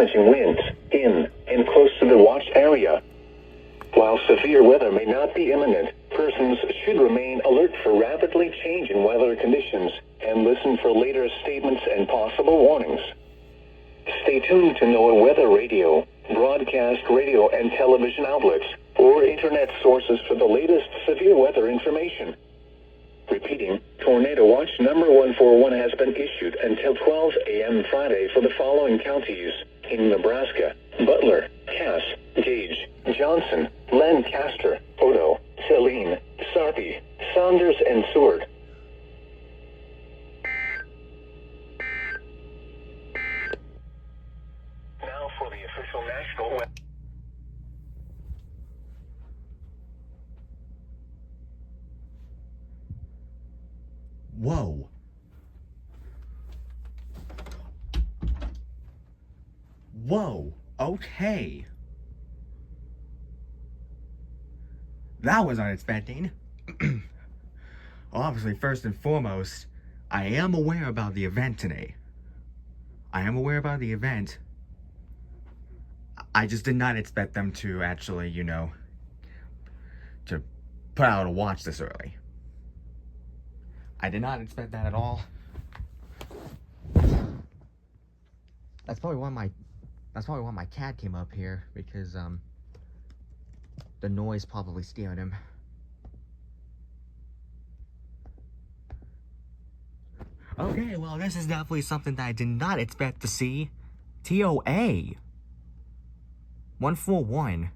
damaging winds in and close to the watched area. While severe weather may not be imminent, persons should remain alert for rapidly changing weather conditions and listen for later statements and possible warnings. Stay tuned to NOAA Weather Radio, broadcast radio and television outlets, or internet sources for the latest severe weather information. Repeating, Tornado Watch number 141 has been issued until 12 a.m. Friday for the following counties in Nebraska: Butler, Cass, Gage, Johnson, Lancaster, Odo, Saline, Sarpy, Saunders, and Seward. Now for the official national weather. Whoa. Whoa. Okay. That was unexpected. Obviously, first and foremost, I am aware about the event today. I just did not expect them to actually, to put out a watch this early. I did not expect that at all. That's probably why my cat came up here, because the noise probably scared him. Okay, well, this is definitely something that I did not expect to see. TOA 141.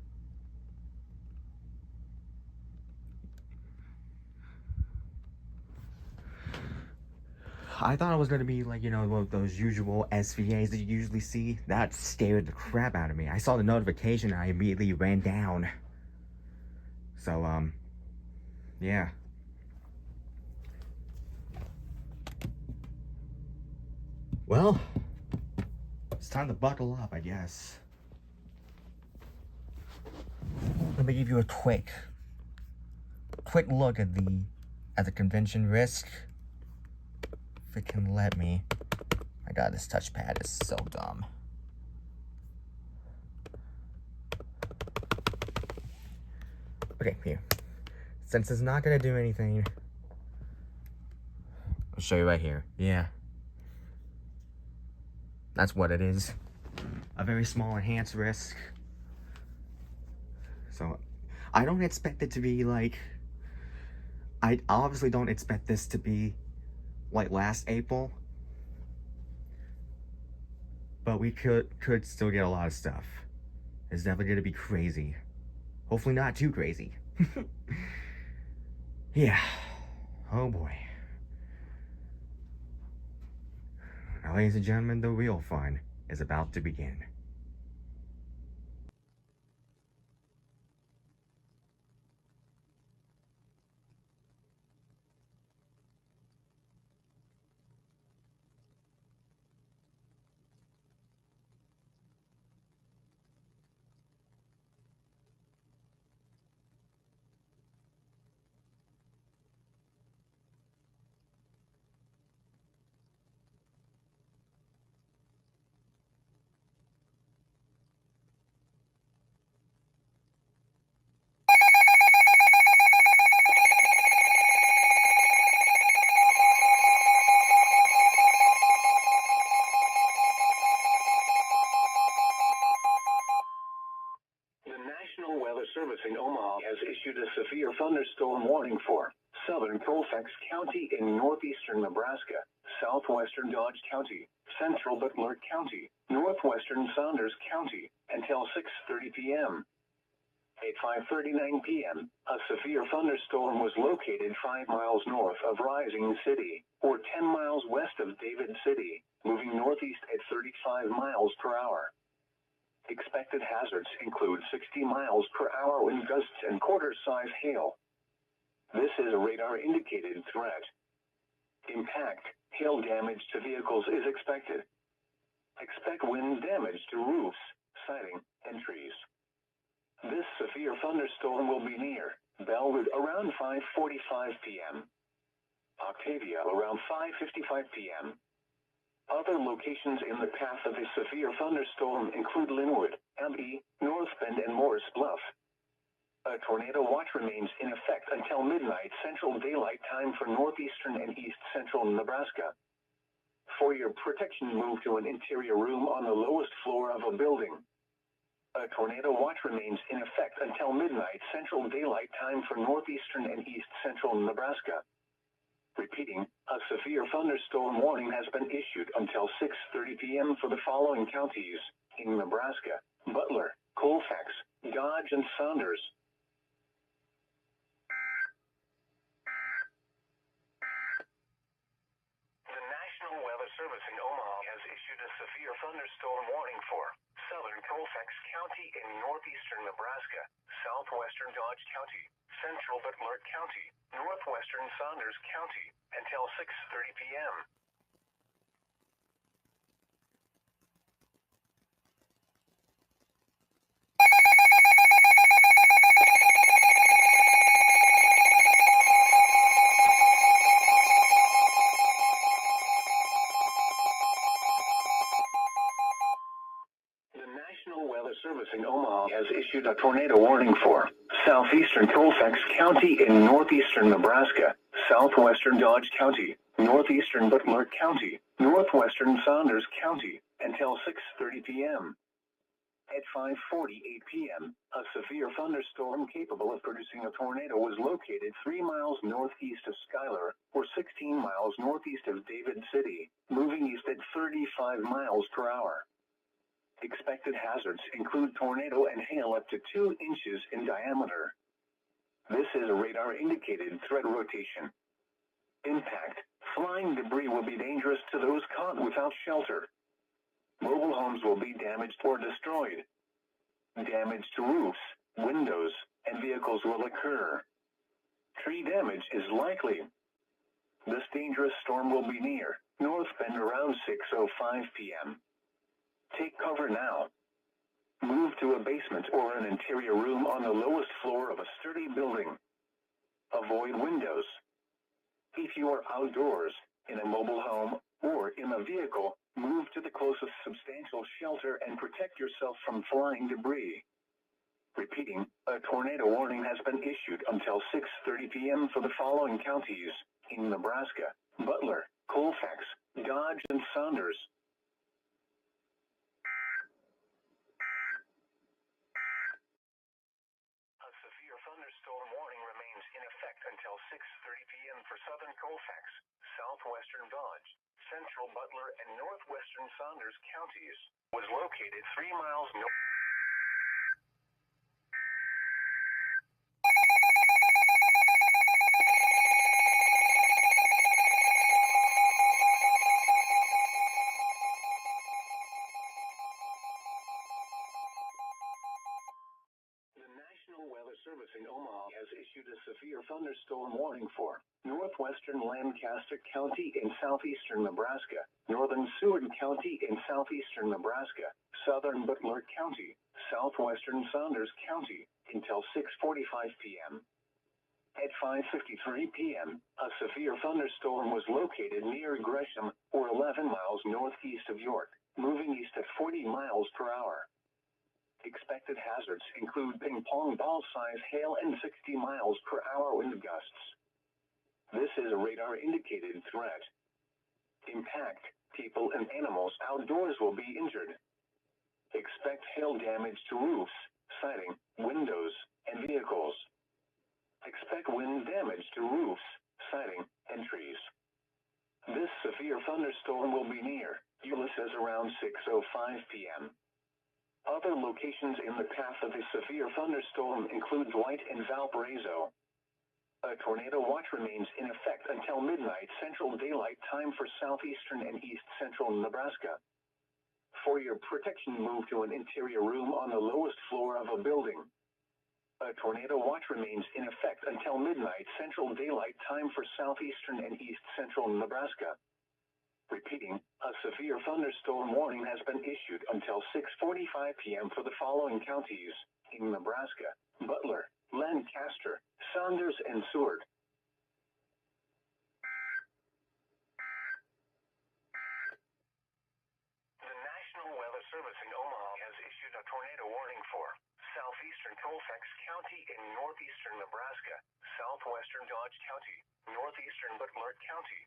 I thought it was going to be like, those usual SVAs that you usually see. That scared the crap out of me. I saw the notification and I immediately ran down. So, yeah. Well, it's time to buckle up, I guess. Let me give you a quick look at the convention risk. If it can let me. My God, this touchpad is so dumb. Okay, here. Since it's not gonna do anything, I'll show you right here. Yeah. That's what it is. A very small enhanced risk. So, I don't expect it to be like... I obviously don't expect this to be like last April, but we could still get a lot of stuff. It's definitely gonna be crazy. Hopefully not too crazy. Yeah. Oh boy. Now, ladies and gentlemen, the real fun is about to begin. National Weather Service in Omaha has issued a severe thunderstorm warning for southern Colfax County in northeastern Nebraska, southwestern Dodge County, central Butler County, northwestern Saunders County, until 6:30 p.m. At 5:39 p.m., a severe thunderstorm was located 5 miles north of Rising City, or 10 miles west of David City, moving northeast at 35 miles per hour. Expected hazards include 60 miles per hour wind gusts and quarter-size hail. This is a radar-indicated threat. Impact, hail damage to vehicles is expected. Expect wind damage to roofs, siding, and trees. This severe thunderstorm will be near Bellwood around 5:45 p.m. Octavia around 5:55 p.m. Other locations in the path of a severe thunderstorm include Linwood, Abbey, North Bend, and Morris Bluff. A tornado watch remains in effect until midnight Central Daylight Time for northeastern and east central Nebraska. For your protection, move to an interior room on the lowest floor of a building. A tornado watch remains in effect until midnight Central Daylight Time for northeastern and east central Nebraska. Repeating, a severe thunderstorm warning has been issued until 6:30 p.m. for the following counties in Nebraska: Butler, Colfax, Dodge, and Saunders. The National Weather Service in Omaha has issued a severe thunderstorm warning for southern Colfax County in northeastern Nebraska, southwestern Dodge County, central Butler County, northwestern Saunders County, until 6:30 p.m. The National Weather Service in Omaha has issued a tornado warning for southeastern Colfax County in northeastern Nebraska, southwestern Dodge County, northeastern Butler County, northwestern Saunders County, until 6:30 p.m. At 5:48 p.m., a severe thunderstorm capable of producing a tornado was located 3 miles northeast of Schuyler, or 16 miles northeast of David City, moving east at 35 miles per hour. Expected hazards include tornado and hail up to 2 inches in diameter. This is a radar-indicated threat rotation. Impact: flying debris will be dangerous to those caught without shelter. Mobile homes will be damaged or destroyed. Damage to roofs, windows, and vehicles will occur. Tree damage is likely. This dangerous storm will be near North Bend around 6:05 p.m. Take cover now. Move to a basement or an interior room on the lowest floor of a sturdy building. Avoid windows. If you are outdoors, in a mobile home, or in a vehicle, move to the closest substantial shelter and protect yourself from flying debris. Repeating, a tornado warning has been issued until 6:30 p.m. for the following counties in Nebraska: Butler, Colfax, Dodge, and Saunders. A severe thunderstorm warning remains in effect until 6:30 p.m. for southern Colfax, southwestern Dodge, central Butler, and northwestern Saunders counties. Was located 3 miles north. The National Weather Service in Omaha has issued a severe thunderstorm warning for northwestern Lancaster County in southeastern Nebraska, northern Seward County in southeastern Nebraska, southern Butler County, southwestern Saunders County, until 6:45 p.m. At 5:53 p.m., a severe thunderstorm was located near Gresham, or 11 miles northeast of York, moving east at 40 miles per hour. Expected hazards include ping-pong ball-size hail and 60 miles per hour wind gusts. This is a radar-indicated threat. Impact: people and animals outdoors will be injured. Expect hail damage to roofs, siding, windows, and vehicles. Expect wind damage to roofs, siding, and trees. This severe thunderstorm will be near Ulysses around 6:05 p.m. Other locations in the path of a severe thunderstorm include Dwight and Valparaiso. A tornado watch remains in effect until midnight Central Daylight Time for southeastern and east central Nebraska. For your protection, move to an interior room on the lowest floor of a building. A tornado watch remains in effect until midnight Central Daylight Time for southeastern and east central Nebraska. Repeating, a severe thunderstorm warning has been issued until 6:45 p.m. for the following counties in Nebraska: Butler, Lancaster, Saunders, and Seward. in northeastern Nebraska, southwestern Dodge County, northeastern Butler County.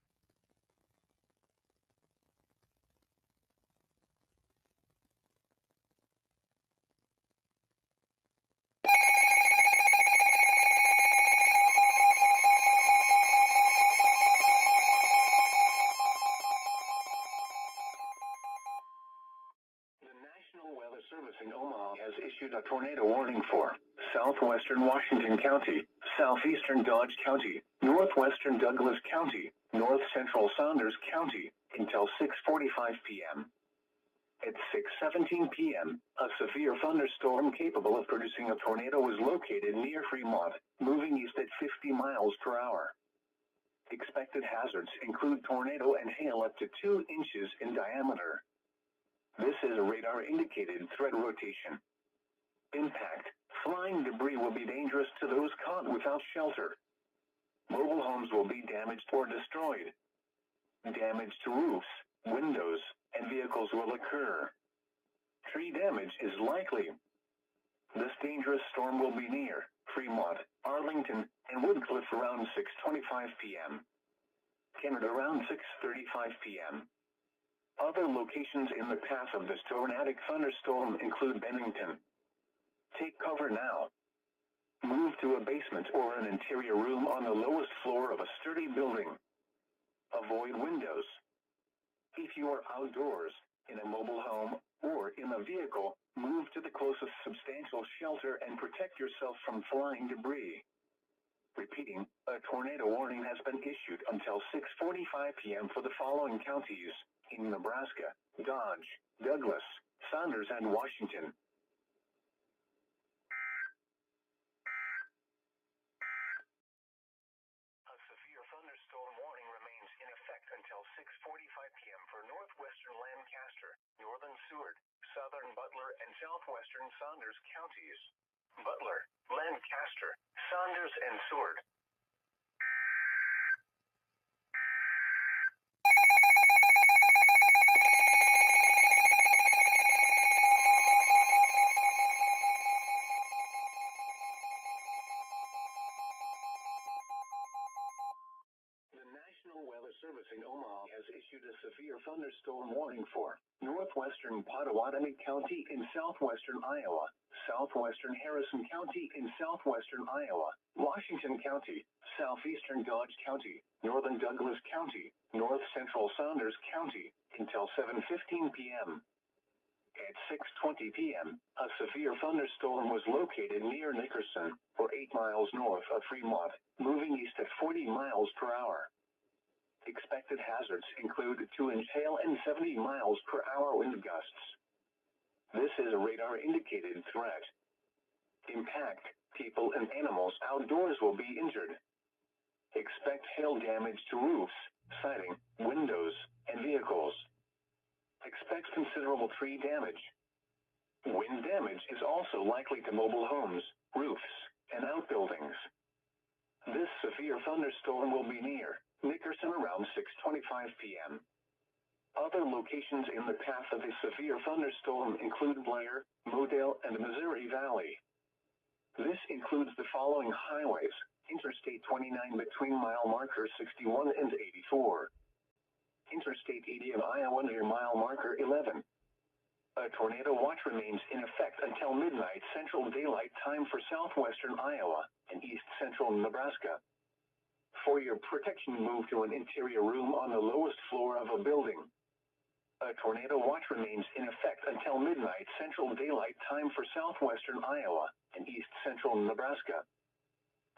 Weather Service in Omaha has issued a tornado warning for southwestern Washington County, southeastern Dodge County, northwestern Douglas County, north central Saunders County until 6:45 p.m. At 6:17 p.m., a severe thunderstorm capable of producing a tornado was located near Fremont, moving east at 50 miles per hour. Expected hazards include tornado and hail up to 2 inches in diameter. This is a radar-indicated threat rotation. Impact. Flying debris will be dangerous to those caught without shelter. Mobile homes will be damaged or destroyed. Damage to roofs, windows, and vehicles will occur. Tree damage is likely. This dangerous storm will be near Fremont, Arlington, and Woodcliff around 6:25 p.m. Canada around 6:35 p.m. Other locations in the path of this tornadic thunderstorm include Bennington. Take cover now. Move to a basement or an interior room on the lowest floor of a sturdy building. Avoid windows. If you are outdoors, in a mobile home, or in a vehicle, move to the closest substantial shelter and protect yourself from flying debris. Repeating, a tornado warning has been issued until 6:45 p.m. for the following counties in Nebraska: Dodge, Douglas, Saunders, and Washington. A severe thunderstorm warning remains in effect until 6:45 p.m. for northwestern Lancaster, northern Seward, southern Butler, and southwestern Saunders counties. Butler, Lancaster, Saunders, and Seward. Weather Service in Omaha has issued a severe thunderstorm warning for northwestern Pottawatomie County in southwestern Iowa, southwestern Harrison County in southwestern Iowa, Washington County, southeastern Dodge County, northern Douglas County, north central Saunders County until 7:15 p.m. At 6:20 p.m., a severe thunderstorm was located near Nickerson, or 8 miles north of Fremont, moving east at 40 miles per hour. Expected hazards include 2-inch hail and 70 miles per hour wind gusts. This is a radar-indicated threat. Impact. People and animals outdoors will be injured. Expect hail damage to roofs, siding, windows, and vehicles. Expect considerable tree damage. Wind damage is also likely to mobile homes, roofs, and outbuildings. This severe thunderstorm will be near Nickerson around 6:25 p.m. Other locations in the path of a severe thunderstorm include Blair, Modale, and Missouri Valley. This includes the following highways: Interstate 29 between mile marker 61 and 84. Interstate 80 in Iowa near mile marker 11. A tornado watch remains in effect until midnight Central Daylight Time for southwestern Iowa and east central Nebraska. For your protection, move to an interior room on the lowest floor of a building. A tornado watch remains in effect until midnight Central Daylight Time for southwestern Iowa and east central Nebraska.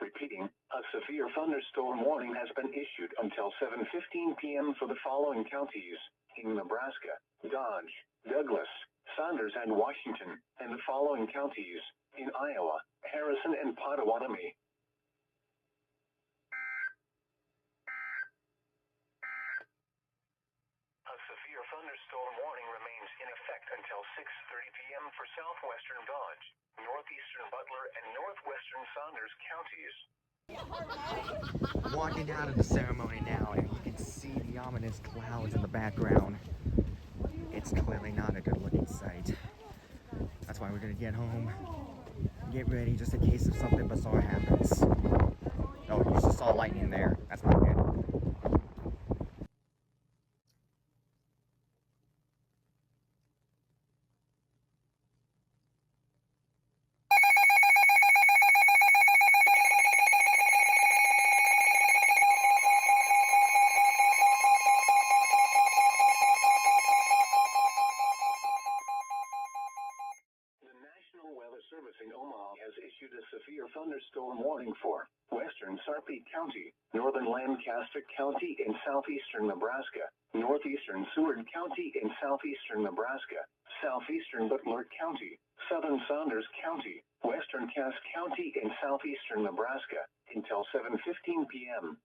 Repeating, a severe thunderstorm warning has been issued until 7:15 p.m. for the following counties in Nebraska: Dodge, Douglas, Saunders, and Washington, and the following counties in Iowa: Harrison and Pottawatomie. A severe thunderstorm warning remains in effect until 6:30 p.m. for southwestern Dodge, northeastern Butler, and northwestern Saunders counties. I'm walking out of the ceremony now, and you can see the ominous clouds in the background. It's clearly not a good looking sight. That's why we're gonna get home, Get ready just in case if something bizarre happens. Oh, you just saw lightning there. That's not good. Service in Omaha has issued a severe thunderstorm warning for western Sarpy County, northern Lancaster County in southeastern Nebraska, northeastern Seward County in southeastern Nebraska, southeastern Butler County, southern Saunders County, western Cass County in southeastern Nebraska, until 7:15 p.m.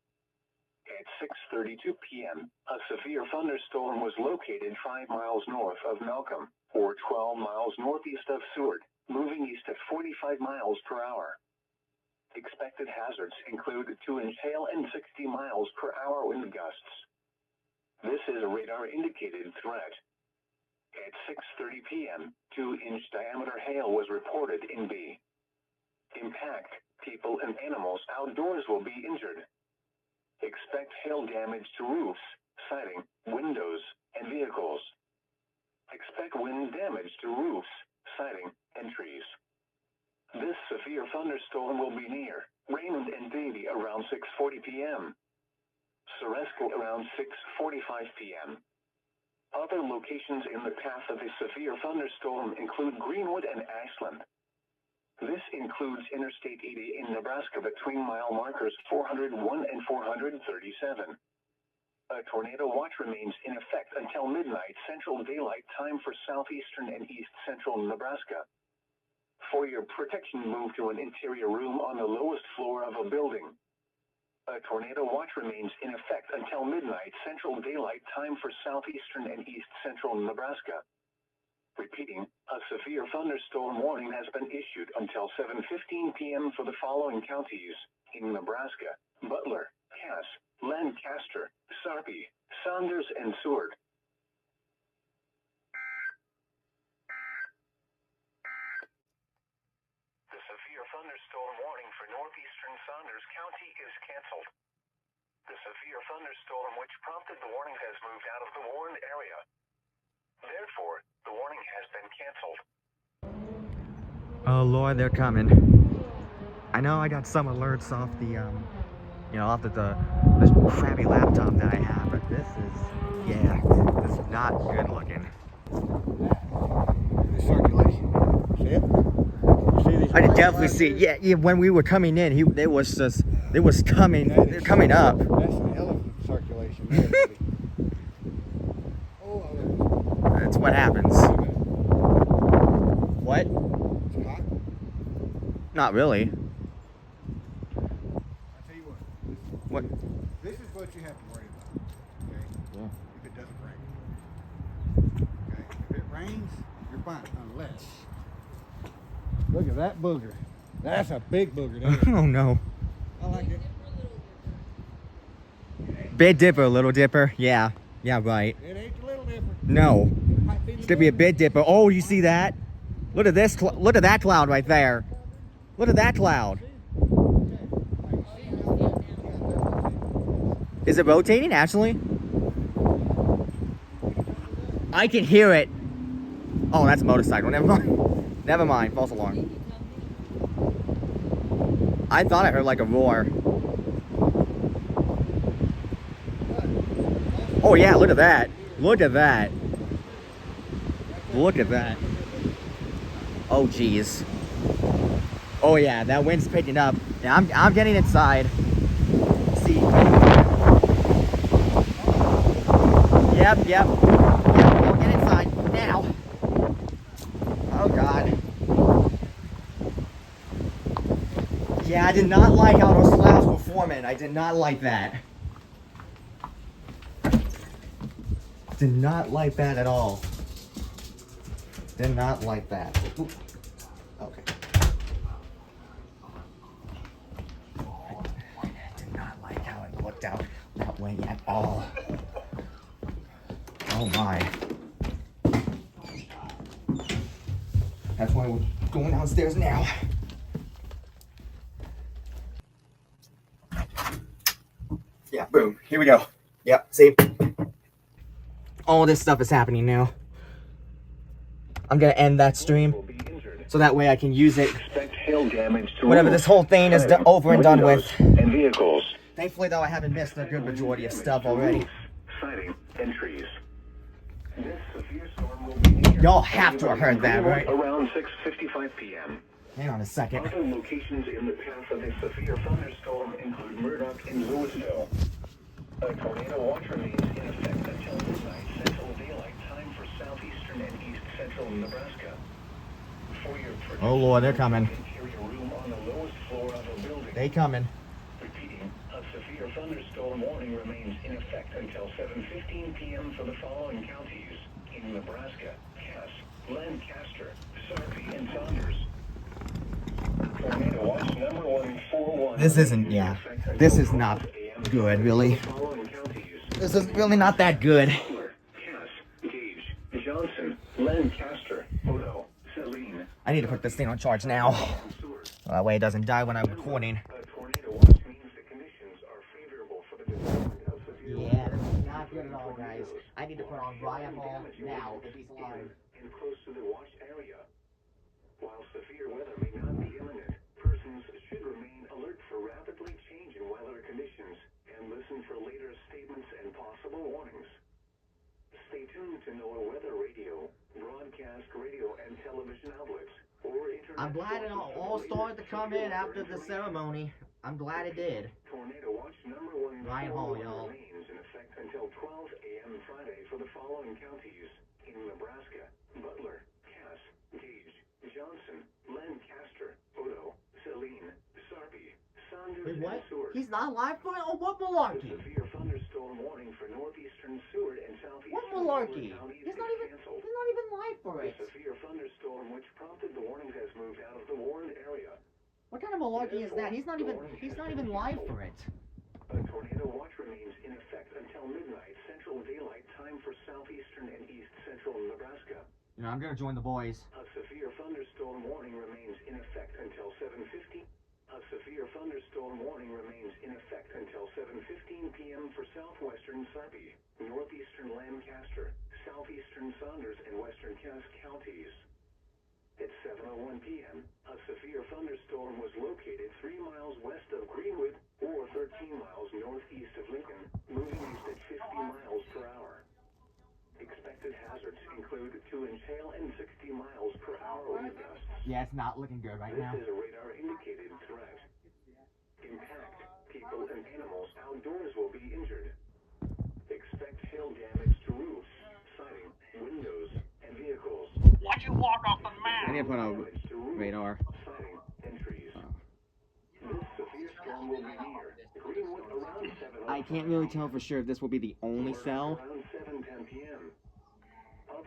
At 6:32 p.m., a severe thunderstorm was located 5 miles north of Malcolm, or 12 miles northeast of Seward, moving east at 45 miles per hour. Expected hazards include 2-inch hail and 60 miles per hour wind gusts. This is a radar-indicated threat. At 6:30 p.m., 2-inch diameter hail was reported in B. Impact: people and animals outdoors will be injured. Expect hail damage to roofs, siding, windows, and vehicles. Expect wind damage to roofs, siding, and trees. This severe thunderstorm will be near Raymond and Davie around 6:40 p.m. Ceresco around 6:45 p.m. Other locations in the path of the severe thunderstorm include Greenwood and Ashland. This includes Interstate 80 in Nebraska between mile markers 401 and 437. A tornado watch remains in effect until midnight Central Daylight Time for southeastern and east central Nebraska. For your protection, move to an interior room on the lowest floor of a building. A tornado watch remains in effect until midnight Central Daylight Time for southeastern and east central Nebraska. Repeating, a severe thunderstorm warning has been issued until 7:15 p.m. for the following counties in Nebraska: Butler, Cass, Lancaster, Sarpy, Saunders, and Seward. The severe thunderstorm warning for northeastern Saunders County is canceled. The severe thunderstorm which prompted the warning has moved out of the warned area. Therefore, the warning has been canceled. Oh Lord, they're coming. I know I got some alerts off the, off the crappy laptop that I have, but this is not good looking. The circulation. See it? You see these I did white definitely lines see. here? Yeah. When we were coming in, they was coming. They're coming up. That's an elephant circulation there, buddy. Oh, That's what happens. What? it's hot. Not really. I'll tell you what. What? This is what you have to worry about. Okay? Yeah. If it doesn't rain. Okay? If it rains, you're fine. Unless. Look at that booger. That's a big booger there. Oh no. I like it. Big Dipper, Little Dipper. Yeah. Yeah, right. It ain't the little different. No. It might be It's the gonna be a booger. Big Dipper. Oh, you see that? Look at this. Look at that cloud right there. Look at that cloud. Is it rotating actually? I can hear it. Oh, that's a motorcycle. Never mind. Never mind. False alarm. I thought I heard like a roar. Oh yeah, look at that. Look at that. Look at that. Oh geez. Oh yeah, that wind's picking up. Yeah, I'm getting inside. See. Yep. We'll get inside now. Oh god. Yeah, I did not like how those clouds were forming. I did not like that. Did not like that at all. Did not like that. Oop. Okay. I did not like how it looked out that way at all. Oh my. That's why we're going downstairs now. Boom. Here we go. Yep. See? All this stuff is happening now. I'm gonna end that stream so that way I can use it whenever this whole thing is over and done with. And vehicles. Thankfully, though, I haven't missed a good majority of stuff already. Sighting and trees. This severe storm will be Y'all have to have heard that, right? around 6:55 p.m. Hang on a second. Other locations in the path of this severe thunderstorm include Murdoch and Louisville. A tornado watch remains in effect until midnight Central Daylight Time for southeastern and east central Nebraska. For your Oh Lord, they're coming. interior room on the lowest floor of a building. They coming. Repeating, a severe thunderstorm warning remains in effect until 7:15 p.m. for the following counties in Nebraska: Cass, Lancaster, Sarpy, and Saunders. Tornado watch number 141. This isn't, yeah. This is not good, really. Following counties: This is really not that good. Cass, Gage, Johnson, Lancaster, Odo, Saline. I need to put this thing on charge now. That way it doesn't die when I'm recording. A tornado watch means the conditions are favorable for the development of severe Yeah, this is not good at all, guys. I need to put on Ryan Hall now if he's alive. and close to the watch area. While severe weather may not be imminent, persons should remain alert for rapidly changing weather conditions and listen for later statements and possible warnings. Stay tuned to NOAA weather radio, broadcast radio and television outlets, or internet. I'm glad it all started to come in after the ceremony. I'm glad it did. Tornado watch number 1 Ryan Hall, y'all. remains in effect until 12 a.m. Friday for the following counties in Nebraska: Butler, Cass, Gage, Johnson, Lancaster, Odo, Saline, Sarpy, Saunders, Wait, what? and Seward. He's not alive for it? Oh, what A malarkey? severe thunderstorm warning for northeastern Seward and southeastern What malarkey? Seward counties He's not is even, canceled. he's not even live for The it. severe thunderstorm which prompted the warning has moved out of the warned area. What kind of malarkey is that? He's not even live for it. A tornado watch remains in effect until midnight Central Daylight Time for southeastern and east central Nebraska. You know, I'm gonna join the boys. A severe thunderstorm warning remains in effect until 7:50. A severe thunderstorm warning remains in effect until 7:15 p.m. for southwestern Sarpy, northeastern Lancaster, southeastern Saunders, and western Cass counties. At 7:01 p.m., a severe thunderstorm was located 3 miles west of Greenwood or 13 miles northeast of Lincoln, moving east at 50 miles per hour. Expected hazards include 2-inch hail and 60 miles per hour wind gusts. Yeah, it's not looking good right now. This is a radar-indicated threat. Impact. People and animals outdoors will be injured. Expect hail damage to roofs, siding, windows, and vehicles. Why'd you walk off the I map? need to put on Damage to roofs, radar. siding, and trees. This severe storm will be near Greenwood around 7:05 I can't really tell for sure if this will be the only cell. around 7:10 p.m.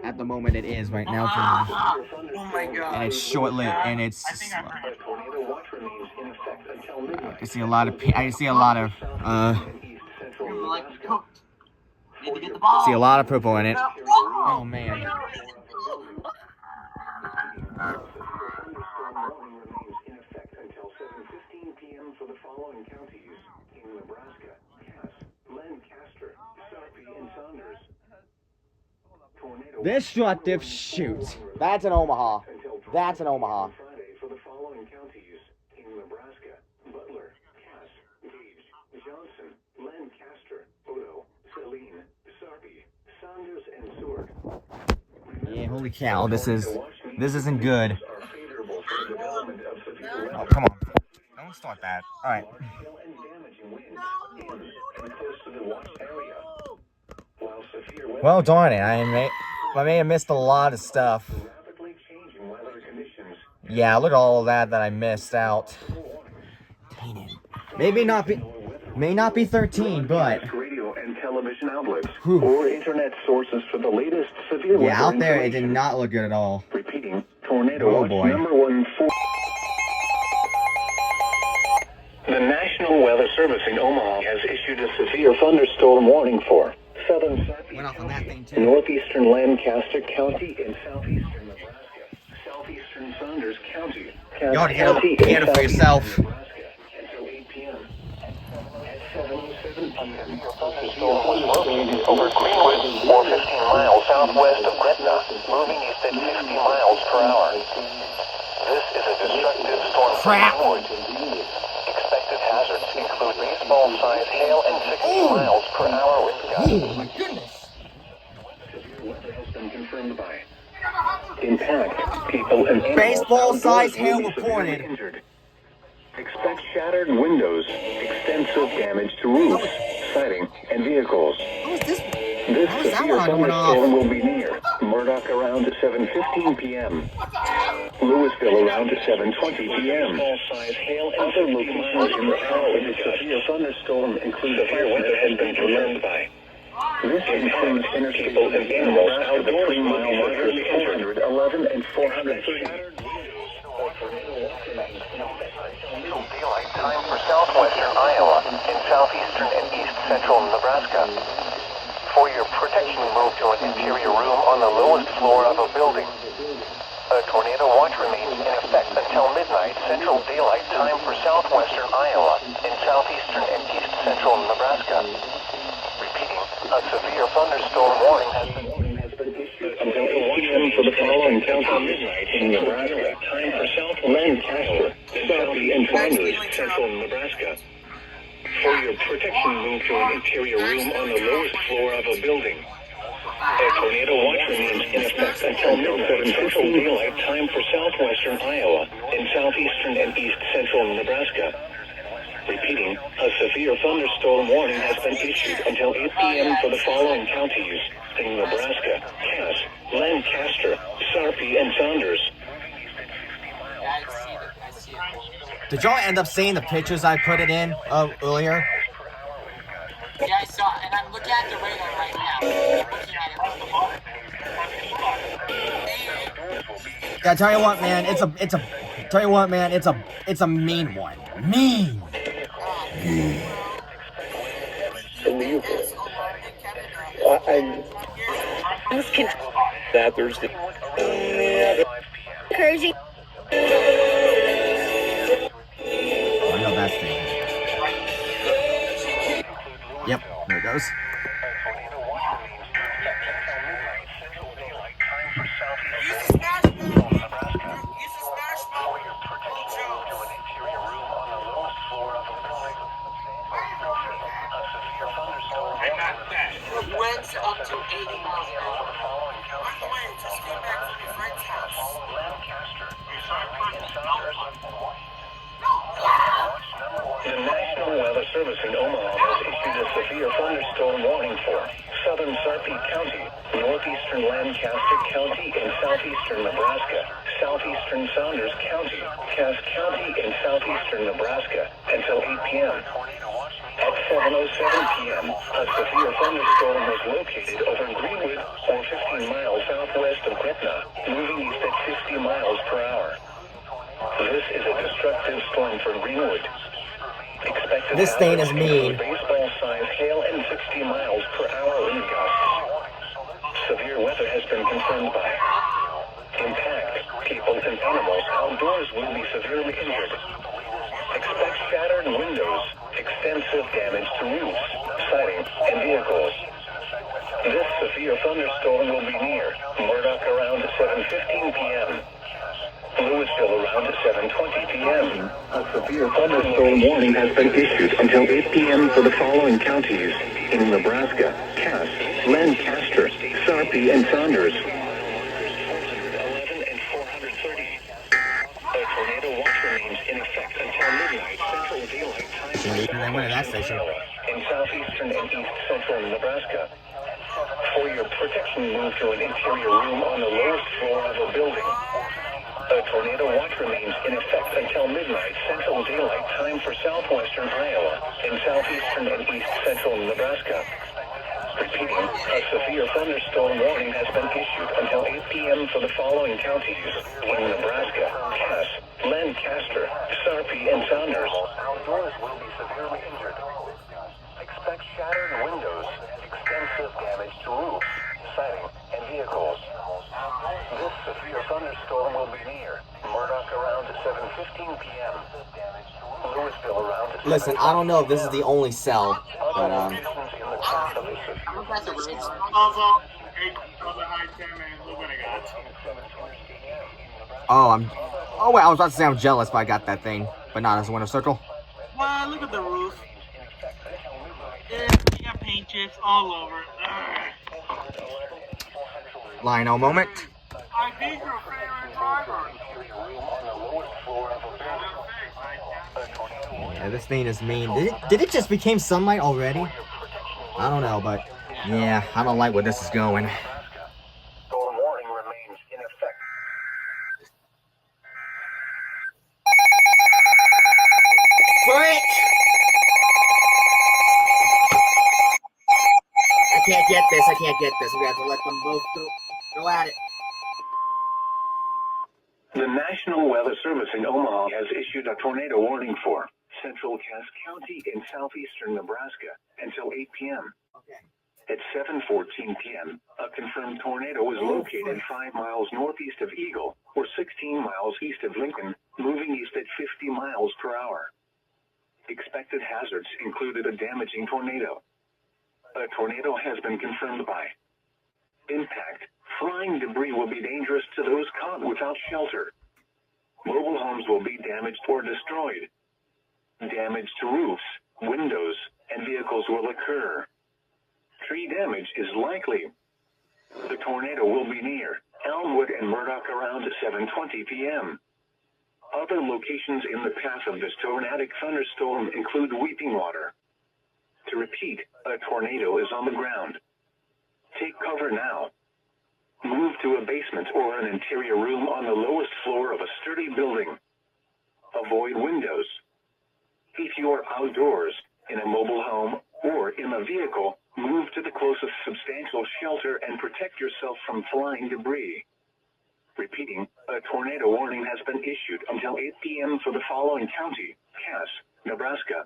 At the moment it is right now. Oh my god. And it's short-lived and it's... I think I heard A tornado watch remains in effect until midnight. I see a lot of... I see a lot of... and east central you like Nebraska. cooked. Need to get the ball. see a lot of purple in it. Oh man. Thunderstorm warning remains in effect until 7:15 p.m. for the following counties in Nebraska: Cass, Lancaster, Sarpy, and Saunders. Tornado Destructive shoot. That's in Omaha. until That's in Omaha. Friday for the following counties in Nebraska: Butler, Cass, Gage, Johnson, Lancaster, Odo, Saline, Sarpy, Saunders, and Seward. Yeah, holy cow, this isn't good. Are favorable for the development of severe Oh, weather. come on. Don't start that. Alright. Hail and damaging winds in and close to the watch area. While severe weather Well, darn it. I may have missed a lot of stuff. rapidly changing weather conditions, Yeah, look at all of that I missed out. Dang it. May not be 13, but radio and television outlets Whew. or internet sources for the latest severe weather yeah, out there it did information. not look good at all. Repeating, tornado Oh, watch boy. number 14. The National Weather Service in Omaha has issued a severe thunderstorm warning for southern Sarpy Went off on that County, thing, too. northeastern Lancaster County, and southeastern Nebraska, southeastern Saunders County, Cass You ought to County, get it for and yourself. southeastern Nebraska until 8 p.m. At 7:07 Thunderstorm was located over Greenwood or 15 miles southwest of Gretna, moving east at 50 miles per hour. This is a destructive storm for Greenwood. Expected hazards include baseball-sized hail and 60 miles per hour wind gusts. Oh my goodness. Weather has been confirmed by impact, people and animals. Baseball-sized hail outdoors will be reported. severely injured. Expect shattered windows, extensive damage to roofs, siding, and vehicles. How is this? This How is that severe one going off? thunderstorm will be near Murdoch around 7:15 p.m. Louisville around 7:20 p.m. All-size hail and other locations in the area of the severe thunderstorm include severe weather has been confirmed by. This includes people and animals outdoors 3 mile markers 411 and 430. Daylight time for southwestern Iowa and southeastern and east central Nebraska. For your protection, move to an interior room on the lowest floor of a building. A tornado watch remains in effect until midnight Central Daylight Time for southwestern Iowa and southeastern and east central Nebraska. Repeating, a severe thunderstorm warning has been issued until 8 p.m. for the following county midnight in Nebraska. Time for southwestern Iowa, Sarpy and Thunders, central Nebraska. For your protection, move to an interior room on the lowest floor of a building. A tornado watch remains in effect until midnight Central Daylight Time for southwestern Iowa and southeastern and east central Nebraska. Repeating, a severe thunderstorm warning has been issued until 8 p.m. for the following counties in Nebraska: Cass, Lancaster, Sarpy, and Saunders. Did y'all end up seeing the pictures I put it in earlier? Yeah, I saw it, and I'm looking at the radar right now. I'm looking at it. Yeah, tell you what, man, it's a mean one. Mean. I was that Thursday. Crazy. I know that thing. Yep, there it goes. Winds up to 80 miles an hour. By the way, just came back from your friend's house. The National Weather Service in Omaha has issued a severe thunderstorm warning for southern Sarpy County, northeastern Lancaster County, and southeastern Nebraska, southeastern Saunders County, Cass County, and southeastern Nebraska until 8 p.m. At 7:07 p.m., a severe thunderstorm was located over Greenwood or 15 miles southwest of Gretna, moving east at 50 miles per hour. This is a destructive storm for Greenwood. Expected This stain is mean. Baseball-sized hail and 60 miles per hour wind gusts. Severe weather has been confirmed by impact, people and animals outdoors will be severely injured. Expect shattered windows, extensive damage to roofs, siding, and vehicles. This severe thunderstorm will be near Murdoch around 7:15 p.m. Louisville around 7:20 p.m. A severe thunderstorm warning has been issued until 8 p.m. for the following counties in Nebraska: Cass, Lancaster, Sarpy, and Saunders. 411 and 430. A tornado watch remains in effect until midnight Central Daylight Time. And I went to that station. In southeastern and east central Nebraska. For your protection, move to an interior room on the lowest floor of a building. A tornado watch remains in effect until midnight Central Daylight Time for southwestern Iowa and southeastern and east central Nebraska. Repeating, a severe thunderstorm warning has been issued until 8 p.m. for the following counties in Nebraska: Cass, Lancaster, Sarpy, and Saunders. Outdoors will be severely injured. Expect shattered windows, extensive damage to roofs, siding, and vehicles. This severe thunderstorm will be near Murdoch around 7:15 p.m. Listen, I don't know if this is the only cell, but oh wait, I was about to say I'm jealous if I got that thing, but not as a winner circle. Wow, look at the roof. Yeah, you got paint chips all over. Lionel moment. I think your favorite driver. Yeah, this thing is mean. Did it just become sunlight already? I don't know, but yeah, I don't like where this is going. Storm warning remains in effect. Frick! I can't get this. We have to let them both go at it. The National Weather Service in Omaha has issued a tornado warning for central Cass County in southeastern Nebraska until 8 p.m. Okay. At 7:14 p.m., a confirmed tornado was located 5 miles northeast of Eagle, or 16 miles east of Lincoln, moving east at 50 miles per hour. Expected hazards included a damaging tornado. A tornado has been confirmed by impact. Flying debris will be dangerous to those caught without shelter. Mobile homes will be damaged or destroyed. Damage to roofs, windows, and vehicles will occur. Tree damage is likely. The tornado will be near Elmwood and Murdoch around 7:20 p.m. Other locations in the path of this tornadic thunderstorm include Weeping Water. To repeat, a tornado is on the ground. Take cover now. Move to a basement or an interior room on the lowest floor of a sturdy building. Avoid windows. If you are outdoors, in a mobile home, or in a vehicle, move to the closest substantial shelter and protect yourself from flying debris. Repeating, a tornado warning has been issued until 8 p.m. for the following county: Cass, Nebraska.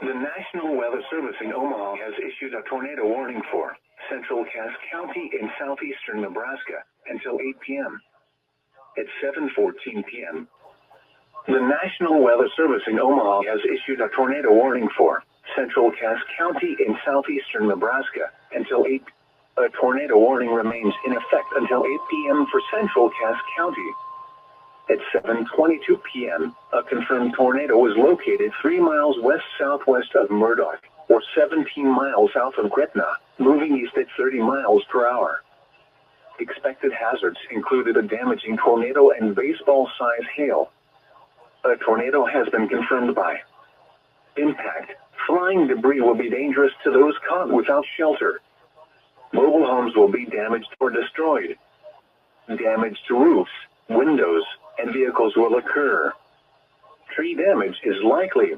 The National Weather Service in Omaha has issued a tornado warning for central Cass County in southeastern Nebraska until 8 p.m. At 7:14 p.m., the National Weather Service in Omaha has issued a tornado warning for central Cass County in southeastern Nebraska until 8 p.m. A tornado warning remains in effect until 8 p.m. for central Cass County. At 7:22 p.m., a confirmed tornado was located 3 miles west-southwest of Murdoch, or 17 miles south of Gretna, moving east at 30 miles per hour. Expected hazards included a damaging tornado and baseball-size hail. A tornado has been confirmed by impact. Flying debris will be dangerous to those caught without shelter. Mobile homes will be damaged or destroyed. Damage to roofs, windows, and vehicles will occur. Tree damage is likely.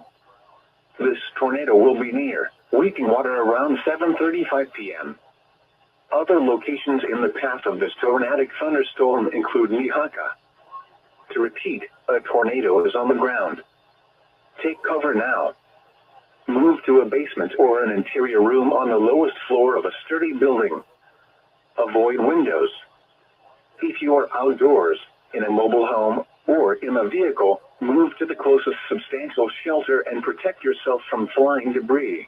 This tornado will be near Weeping Water around 7:35 p.m. Other locations in the path of this tornadic thunderstorm include Nehaka. To repeat, a tornado is on the ground. Take cover now. Move to a basement or an interior room on the lowest floor of a sturdy building. Avoid windows. If you are outdoors, in a mobile home, or in a vehicle, move to the closest substantial shelter and protect yourself from flying debris.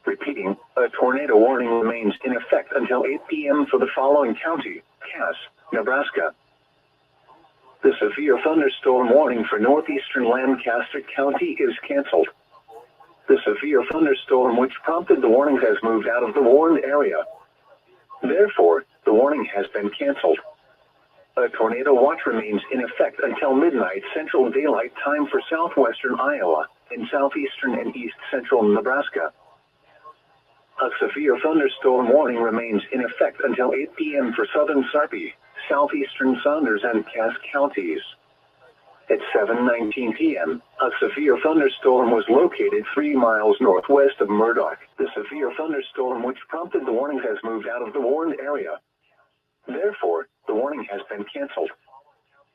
Repeating, a tornado warning remains in effect until 8 p.m. for the following county: Cass, Nebraska. The severe thunderstorm warning for northeastern Lancaster County is canceled. The severe thunderstorm which prompted the warning has moved out of the warned area. Therefore, the warning has been canceled. A tornado watch remains in effect until midnight Central Daylight Time for southwestern Iowa and southeastern and east central Nebraska. A severe thunderstorm warning remains in effect until 8 p.m. for southern Sarpy, southeastern Saunders, and Cass counties. At 7:19 p.m., a severe thunderstorm was located 3 miles northwest of Murdoch. The severe thunderstorm which prompted the warning has moved out of the warned area. Therefore, the warning has been canceled.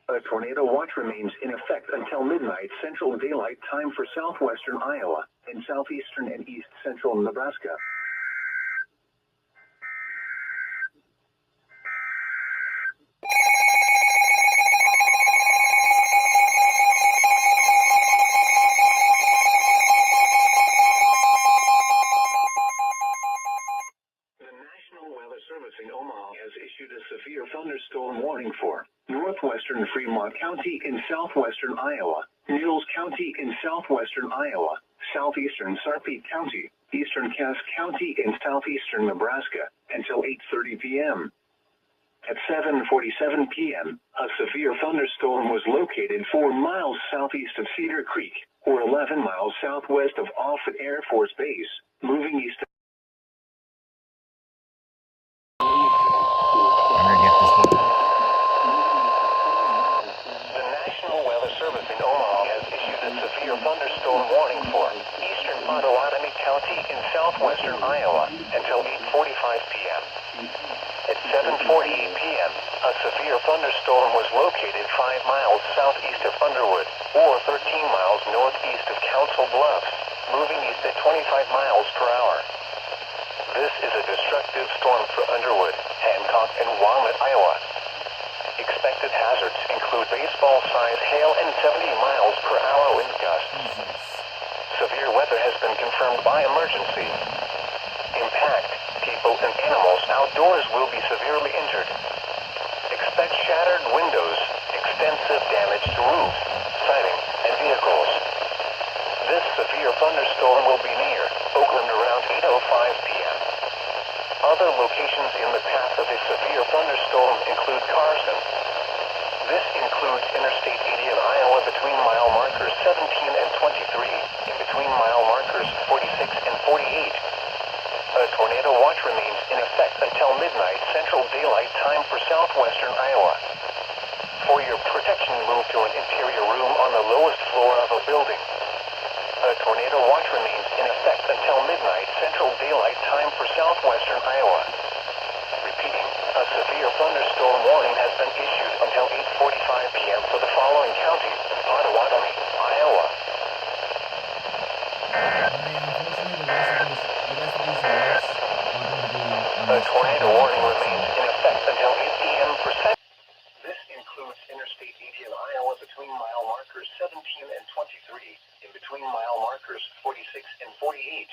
A tornado watch remains in effect until midnight Central Daylight Time for southwestern Iowa and southeastern and east central Nebraska. northwestern Fremont County in southwestern Iowa, Mills County in southwestern Iowa, southeastern Sarpy County, eastern Cass County in southeastern Nebraska, until 8:30 p.m. At 7:47 p.m., a severe thunderstorm was located 4 miles southeast of Cedar Creek, or 11 miles southwest of Offutt Air Force Base, moving east. I'm gonna get this one. The National Weather Service in Omaha has issued a severe thunderstorm warning for eastern Potawatomi County in southwestern Iowa until 8:45 p.m. At 7:48 p.m., a severe thunderstorm was located 5 miles southeast of Underwood, or 13 miles northeast of Council Bluffs, moving east at 25 miles per hour. This is a destructive storm for Underwood, Hancock, and Walnut, Iowa. Expected hazards include baseball-sized hail and 70 miles per hour wind gusts. Severe weather has been confirmed by emergency. Impact, people and animals outdoors will be severely injured. Expect shattered windows, extensive damage to roofs, siding, and vehicles. This severe thunderstorm will be near Oakland around 8:05 p.m. Other locations in the path of a severe thunderstorm include Carson. This includes Interstate 80 in Iowa between mile markers 17 and 23, in between mile markers 46 and 48. A tornado watch remains in effect until midnight Central Daylight Time for southwestern Iowa. For your protection, move to an interior room on the lowest floor of a building. A tornado watch remains in effect until midnight Central Daylight Time for southwestern Iowa. Repeating, a severe thunderstorm warning has been issued until 8:45 p.m. for the following counties: Potawatomi, Iowa. A tornado warning remains in effect until 8 p.m. for This includes Interstate 80 in Iowa between mile markers 17 and 23, in between mile markers 46 and 48.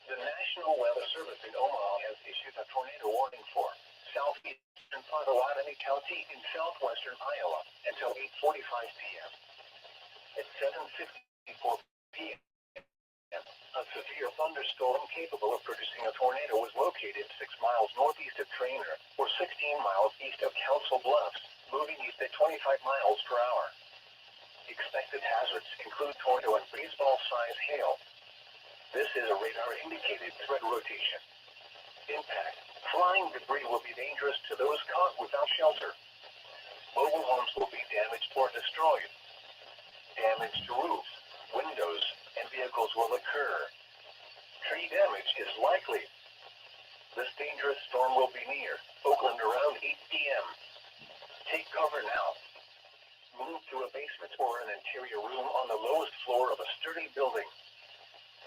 The National Weather Service in Omaha has issued a tornado warning for southeastern Potawatomi County in southwestern Iowa until 8:45 p.m. At 7:54 p.m., a severe thunderstorm capable of producing a tornado was located 6 miles northeast of Trainer, or 16 miles east of Council Bluffs, moving east at 25 miles per hour. Expected hazards include tornado and baseball-sized hail. This is a radar-indicated threat rotation. Impact. Flying debris will be dangerous to those caught without shelter. Mobile homes will be damaged or destroyed. Damage to roofs, windows, and vehicles will occur. Tree damage is likely. This dangerous storm will be near Oakland around 8 p.m. Take cover now. Move to a basement or an interior room on the lowest floor of a sturdy building.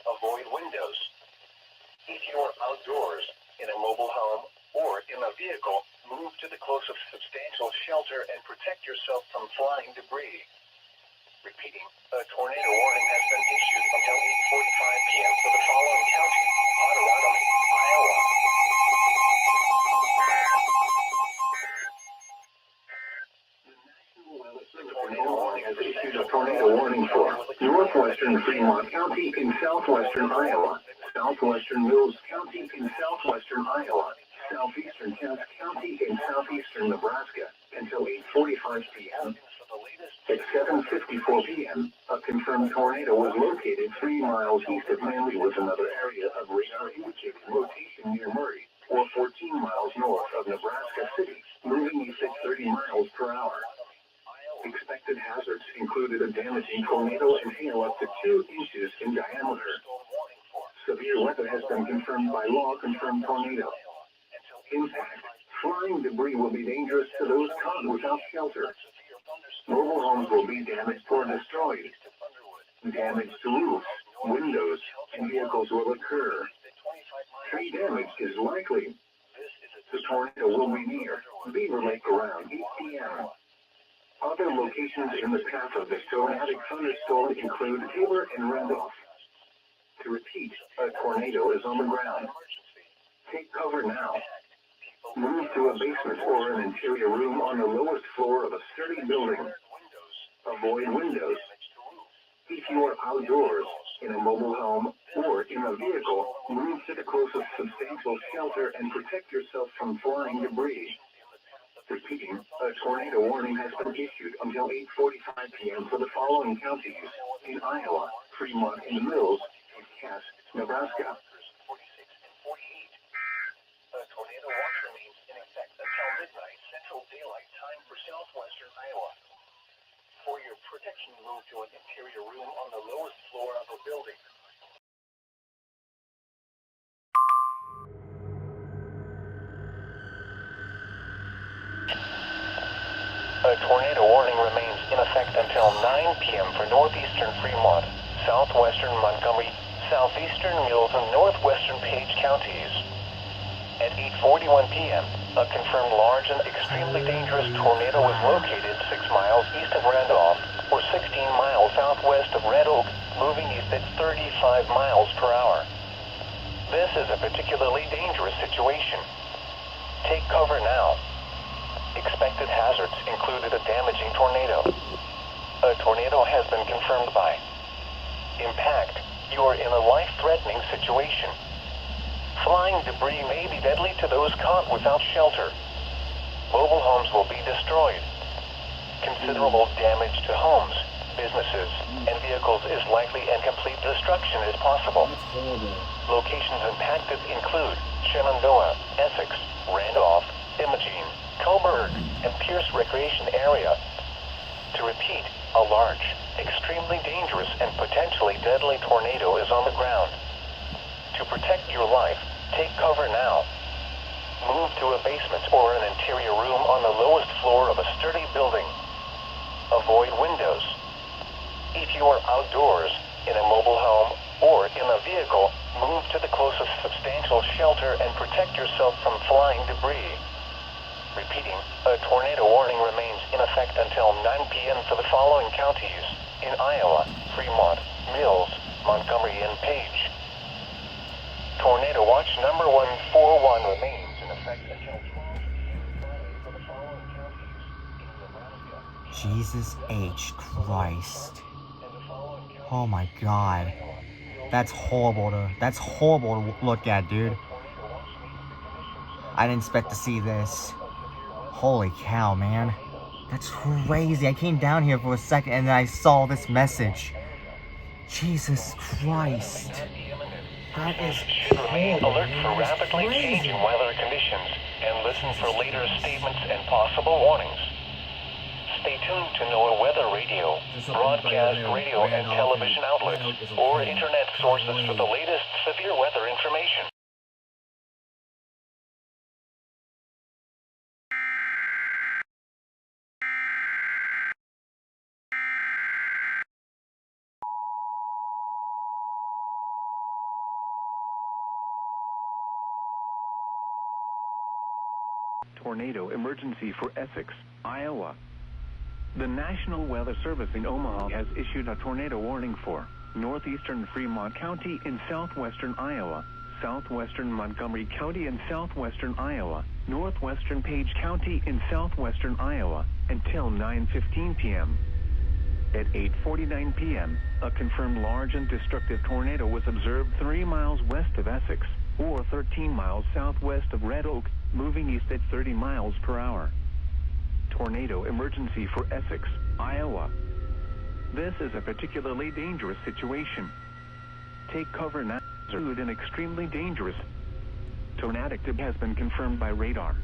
Avoid windows. If you are outdoors, in a mobile home, or in a vehicle, move to the closest substantial shelter and protect yourself from flying debris. Repeating, a tornado warning has been issued until 8:45 p.m. for the following county: Potawatomi, Iowa. Tornado warning has issued a tornado warning for northwestern Fremont County in southwestern Iowa, southwestern Mills County in southwestern Iowa, southeastern Cass County in southeastern Nebraska until 8:45 p.m. At 7:54 p.m., a confirmed tornado was located 3 miles east of Manly with another area of radar-indicated rotation near Murray, or 14 miles north of Nebraska City, moving east at 30 miles per hour. Expected hazards included a damaging tornado and hail up to 2 inches in diameter. Severe weather has been confirmed by law-confirmed tornado. Impact. Flying debris will be dangerous to those caught without shelter. Mobile homes will be damaged or destroyed. Damage to roofs, windows, and vehicles will occur. Tree damage is likely. The tornado will be near Beaver Lake around 8 p.m. Other locations in the path of this tornadic thunderstorm include Taylor and Randolph. To repeat, a tornado is on the ground. Take cover now. Move to a basement or an interior room on the lowest floor of a sturdy building. Avoid windows. If you are outdoors, in a mobile home, or in a vehicle, move to the closest substantial shelter and protect yourself from flying debris. Repeating, a tornado warning has been issued until 8:45 p.m. for the following counties: in Iowa, Fremont and Mills, and Cass, Nebraska. A tornado watch remains in effect until midnight Central Daylight Time for southwestern Iowa. For your protection, move to an interior room on the lowest floor of a building. A tornado warning remains in effect until 9 p.m. for northeastern Fremont, southwestern Montgomery, southeastern Mills, and northwestern Page counties. At 8:41 p.m., a confirmed large and extremely dangerous tornado was located 6 miles east of Randolph, or 16 miles southwest of Red Oak, moving east at 35 miles per hour. This is a particularly dangerous situation. Take cover now. Expected hazards included a damaging tornado. A tornado has been confirmed by impact. You are in a life-threatening situation. Flying debris may be deadly to those caught without shelter. Mobile homes will be destroyed. Considerable damage to homes, businesses, and vehicles is likely, and complete destruction is possible. Locations impacted include Shenandoah, Essex, Randolph, Imogene, Coburg, and Pierce Recreation Area. To repeat, a large, extremely dangerous, and potentially deadly tornado is on the ground. To protect your life, take cover now. Move to a basement or an interior room on the lowest floor of a sturdy building. Avoid windows. If you are outdoors, in a mobile home, or in a vehicle, move to the closest substantial shelter and protect yourself from flying debris. Repeating, a tornado warning remains in effect until 9 p.m. for the following counties: in Iowa, Fremont, Mills, Montgomery, and Page. Tornado watch number 141 remains in effect until 12 Friday for the following counties: in Nebraska. Jesus H. Christ. Oh my God. That's horrible to look at, dude. I didn't expect to see this. Holy cow, man. That's crazy. I came down here for a second and then I saw this message. Jesus Christ. That is Remain alert for rapidly changing weather conditions and listen for later statements and possible warnings. Stay tuned to NOAA Weather Radio, broadcast radio and television outlets, or internet sources for the latest severe weather information. Tornado emergency for Essex, Iowa. The National Weather Service in Omaha has issued a tornado warning for northeastern Fremont County in southwestern Iowa, southwestern Montgomery County in southwestern Iowa, northwestern Page County in southwestern Iowa, until 9:15 p.m. At 8:49 p.m., a confirmed large and destructive tornado was observed 3 miles west of Essex, or 13 miles southwest of Red Oak, moving east at 30 miles per hour. Tornado emergency for Essex, Iowa. This is a particularly dangerous situation. Take cover now. An extremely dangerous tornadic has been confirmed by radar.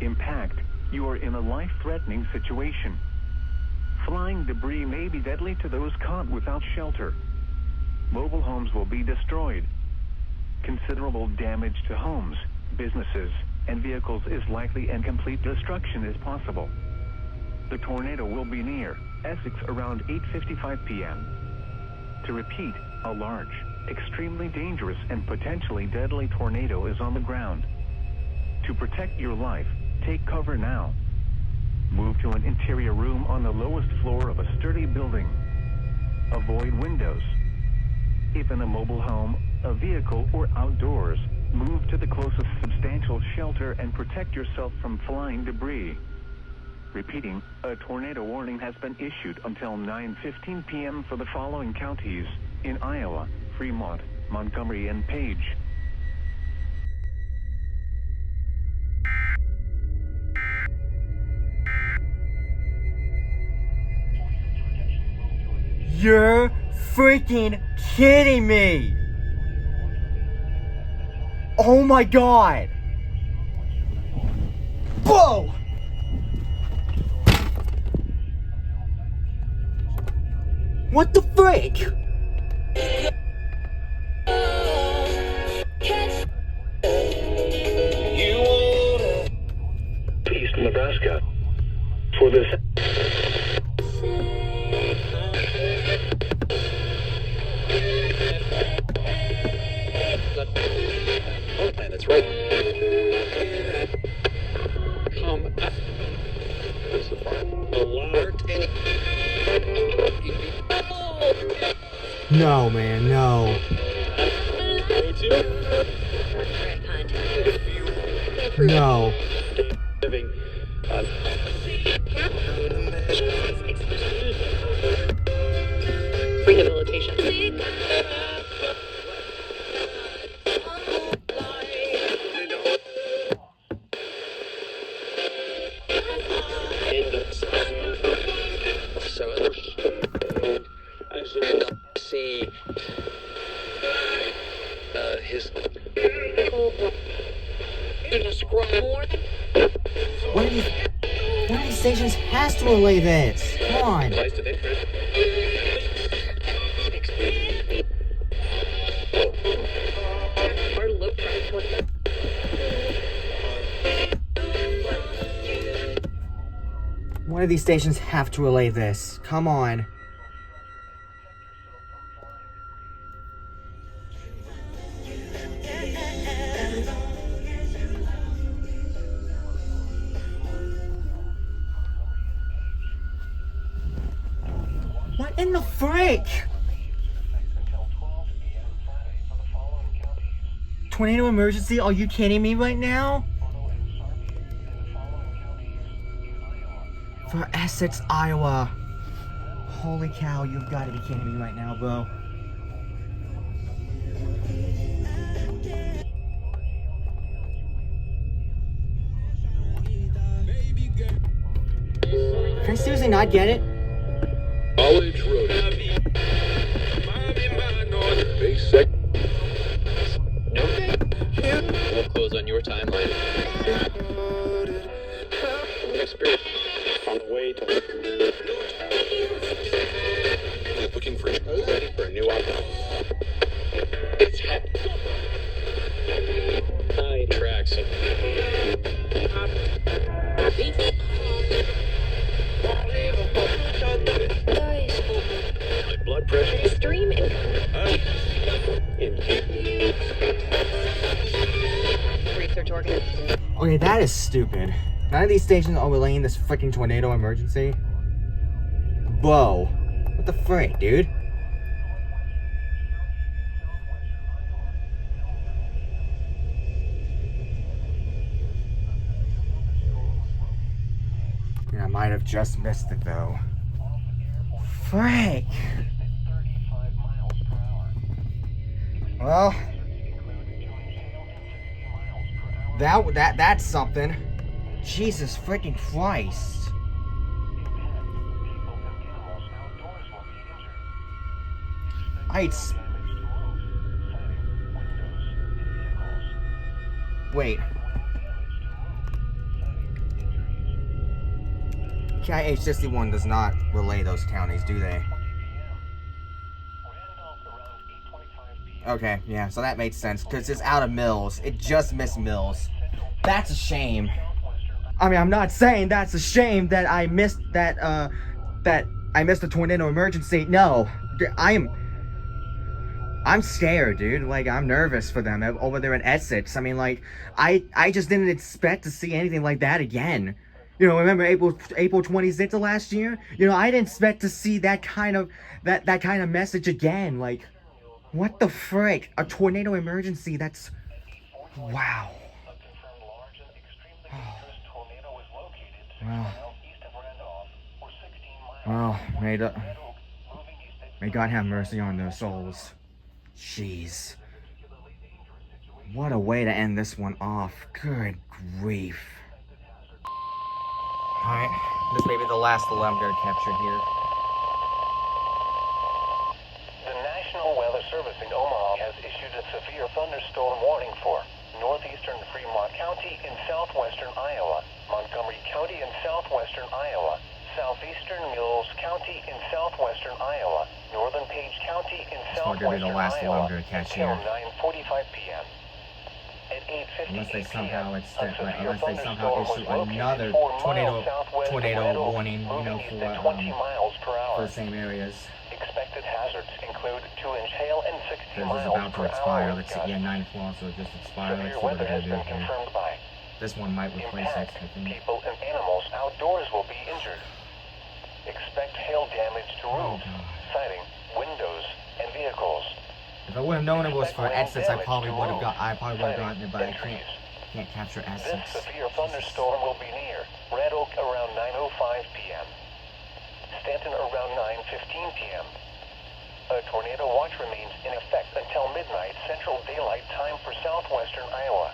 Impact. You are in a life-threatening situation. Flying debris may be deadly to those caught without shelter. Mobile homes will be destroyed. Considerable damage to homes, businesses, and vehicles is likely, and complete destruction is possible. The tornado will be near Essex around 8:55 p.m. To repeat, a large, extremely dangerous, and potentially deadly tornado is on the ground. To protect your life, take cover now. Move to an interior room on the lowest floor of a sturdy building. Avoid windows. If in a mobile home, a vehicle, or outdoors, move to the closest substantial shelter and protect yourself from flying debris. Repeating, a tornado warning has been issued until 9:15 p.m. for the following counties in Iowa, Fremont, Montgomery, and Page. You're freaking kidding me! Oh my god! Whoa! What the frick? East Nebraska. For this. That's right. No, man, no. No. Rehabilitation. See his One of these stations has to relay this. Come on. place of interest. One of these stations have to relay this. Come on. What in the frick? Tornado emergency? Are you kidding me right now? For Essex, Iowa. Holy cow, you've got to be kidding me right now, bro. Can I seriously not get it? College Road. Base sec. No. We'll close on your timeline. Experience on the way to looking for ready for a new outcome. It's hot. Tracks. My blood pressure. Stream in. Research organization. Okay, that is stupid. None of these stations are relaying this freaking tornado emergency. Whoa. What the frick, dude? Yeah, I might have just missed it though. Frick. Well, that's something. Jesus freaking Christ. Wait. KIH-61 does not relay those counties, do they? Okay, yeah, so that makes sense, because it's out of Mills. It just missed Mills. That's a shame. I mean, I'm not saying that's a shame that I missed that I missed the tornado emergency. No, I'm scared, dude. Like, I'm nervous for them over there in Essex. I mean, like, I just didn't expect to see anything like that again. You know, remember April 26th of last year? You know, I didn't expect to see that kind of message again. Like, what the frick? A tornado emergency? That's wow. Well, may God have mercy on their souls. Jeez. What a way to end this one off. Good grief. Alright, this may be the last that I'm going to capture here. The National Weather Service in Omaha has issued a severe thunderstorm warning for northeastern Fremont County in southwestern Iowa, Montgomery County in southwestern Iowa, southeastern Mills County in southwestern Iowa, northern Page County in southwestern Iowa until 9:45 p.m. At 8:50 unless they somehow p.m., issue another tornado warning, you know, for the same areas. Expected hazards include 2-inch hail and 60 miles about per to expire. hour. Let's see, yeah, 9 o'clock, so it just expired. Let's see what they're gonna do here. This one might replace it. People and animals outdoors will be injured. Expect hail damage to roofs, siding, windows, and vehicles. If I would have known it was for Essex, I probably would have gotten it, but I can't capture Essex. This severe thunderstorm will be near Red Oak around 9:05 p.m. Stanton around 9:15 p.m. A tornado watch remains in effect until midnight Central Daylight Time for southwestern Iowa.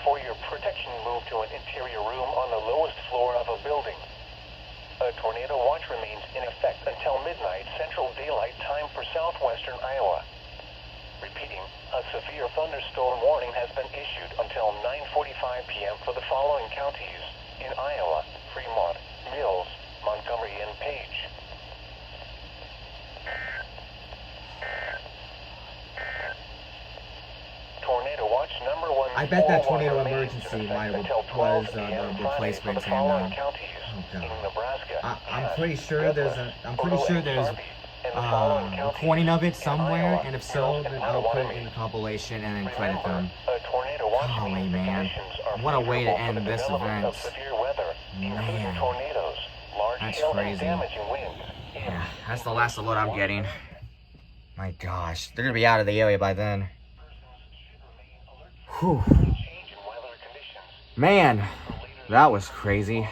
For your protection, move to an interior room on the lowest floor of a building. A tornado watch remains in effect until midnight Central Daylight Time for southwestern Iowa. Repeating, a severe thunderstorm warning has been issued until 9:45 p.m. for the following counties in Iowa: Fremont, Mills, Montgomery, and Page. Tornado watch number 1. I bet that tornado emergency was the replacement and in Nebraska. I'm pretty sure there's a recording of it somewhere, and if so, then I'll put it in the compilation and then credit them. Golly, man, what a way to end this event. Man, that's crazy. Yeah, that's the last alert I'm getting. My gosh, they're gonna be out of the area by then. Whew. Man, that was crazy.